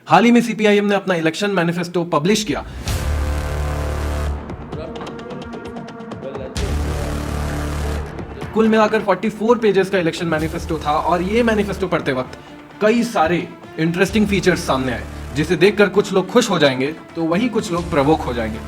हाल ही में सीपीआईएम ने अपना इलेक्शन मैनिफेस्टो पब्लिश किया। कुल मिलाकर 44 पेजेस का इलेक्शन मैनिफेस्टो था और ये मैनिफेस्टो पढ़ते वक्त कई सारे इंटरेस्टिंग फीचर्स सामने आए, जिसे देखकर कुछ लोग खुश हो जाएंगे तो वहीं कुछ लोग प्रवोक हो जाएंगे।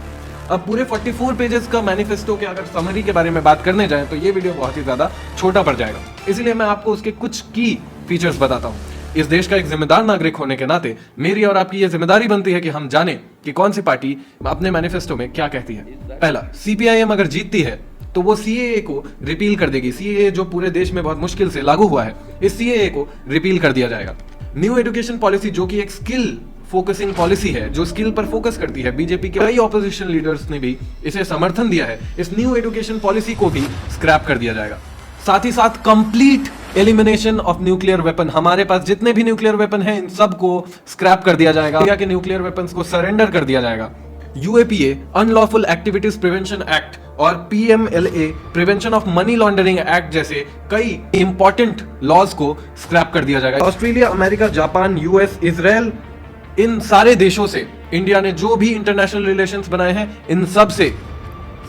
अब पूरे 44 पेजेस का मैनिफेस्टो के अगर समरी के बारे में बात करने जाएं तो ये वीडियो बहुत ही ज्यादा छोटा पड़ जाएगा, इसलिए मैं आपको उसके कुछ की फीचर्स बताता हूँ। इस देश का एक जिम्मेदार नागरिक होने के नाते मेरी और आपकी ये जिम्मेदारी बनती है कि हम जाने कि कौन सी पार्टी अपने मैनिफेस्टो में क्या कहती है। पहला, सीपीआईएम अगर जीतती है तो वो सीएए को रिपील कर देगी। सीएए जो पूरे देश में बहुत मुश्किल से लागू हुआ है, इस सीएए को रिपील कर दिया जाएगा। न्यू एजुकेशन पॉलिसी जो कि एक स्किल फोकसिंग पॉलिसी है, जो स्किल पर फोकस करती है, बीजेपी के कई ऑपोजिशन लीडर्स ने भी इसे समर्थन दिया है, इस न्यू एजुकेशन पॉलिसी को भी स्क्रैप कर दिया जाएगा। साथ ही साथ complete elimination of nuclear weapon, हमारे पास जितने भी न्यूक्लियर वेपन हैं इन सब को स्क्रैप कर दिया जाएगा। इंडिया के न्यूक्लियर वेपन्स को सरेंडर कर दिया जाएगा। UAPA unlawful activities prevention act और PMLA prevention of money laundering act जैसे कई इंपॉर्टेंट लॉज को स्क्रैप कर दिया जाएगा। Australia, America, Japan, US, Israel, इन सारे देशों से इंडिया ने जो भी इंटरनेशनल रिलेशंस बनाए हैं, इन सब से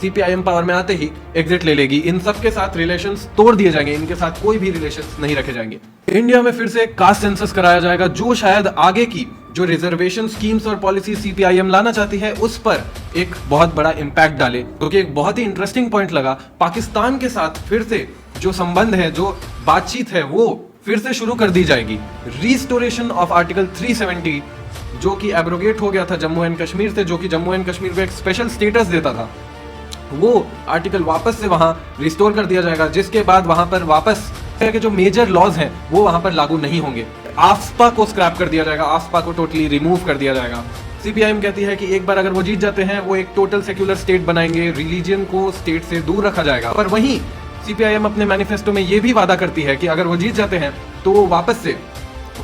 सीपीआईएम पावर में आते ही एग्जिट ले लेगी। इन सब के साथ रिलेशंस तोड़ दिए जाएंगे, इनके साथ कोई भी रिलेशंस नहीं रखे जाएंगे। इंडिया में फिर से कास्ट सेंसस कराया जाएगा, जो शायद आगे की जो रिजर्वेशन स्कीम्स और पॉलिसी सीपीआईएम लाना चाहती है उस पर एक बहुत बड़ा इंपैक्ट डाले। क्योंकि एक बहुत ही इंटरेस्टिंग पॉइंट लगा, पाकिस्तान के साथ फिर से जो संबंध है, जो बातचीत है, वो फिर से शुरू कर दी जाएगी। रिस्टोरेशन ऑफ आर्टिकल 370 जो कि एब्रोगेट हो गया था जम्मू एंड कश्मीर से, जो कि जम्मू एंड कश्मीर को एक स्पेशल स्टेटस देता था, वो आर्टिकल वापस से वहां रिस्टोर कर दिया जाएगा, जिसके बाद वहां पर वापस के जो मेजर लॉज हैं वो वहां पर लागू नहीं होंगे। आफ्सपा को स्क्रैप कर दिया जाएगा, आफ्सपा को टोटली रिमूव कर दिया जाएगा। सीपीआईएम कहती है कि एक बार अगर वो जीत जाते हैं वो एक टोटल सेक्युलर स्टेट बनाएंगे, रिलीजन को स्टेट से दूर रखा जाएगा। पर वहीं सीपीआईएम अपने मैनिफेस्टो में ये भी वादा करती है कि अगर वो जीत जाते हैं तो वो वापस से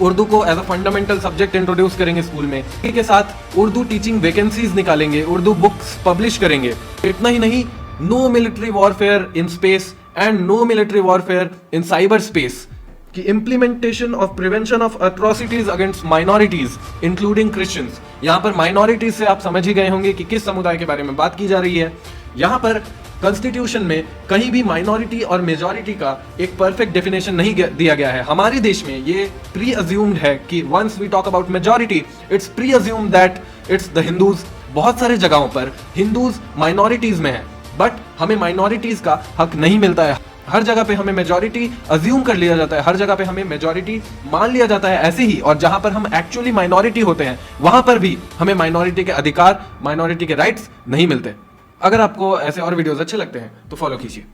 उर्दू को as a fundamental subject introduce करेंगे स्कूल में, के साथ उर्दू टीचिंग वैकेंसीज निकालेंगे, उर्दू बुक्स पब्लिश करेंगे। इतना ही नहीं, no military warfare in space and no military warfare in cyber space की implementation of prevention of atrocities against minorities including Christians. यहाँ पर माइनॉरिटीज से आप समझ ही गए होंगे कि किस समुदाय के बारे में बात की जा रही है। यहाँ पर कॉन्स्टिट्यूशन में कहीं भी माइनॉरिटी और मेजॉरिटी का एक परफेक्ट डेफिनेशन नहीं दिया गया है। हमारे देश में ये प्री अज्यूम्ड है कि once we talk about majority, it's pre assumed that it's the Hindus. बहुत सारे जगहों पर हिंदूज माइनॉरिटीज में है, बट हमें माइनॉरिटीज का हक नहीं मिलता है। हर जगह पे हमें मेजॉरिटी अज्यूम कर लिया जाता है, हर जगह पे हमें मेजॉरिटी मान लिया जाता है ऐसे ही, और जहां पर हम एक्चुअली माइनॉरिटी होते हैं वहां पर भी हमें माइनॉरिटी के अधिकार, माइनॉरिटी के राइट्स नहीं मिलते। अगर आपको ऐसे और वीडियोस अच्छे लगते हैं तो फॉलो कीजिए।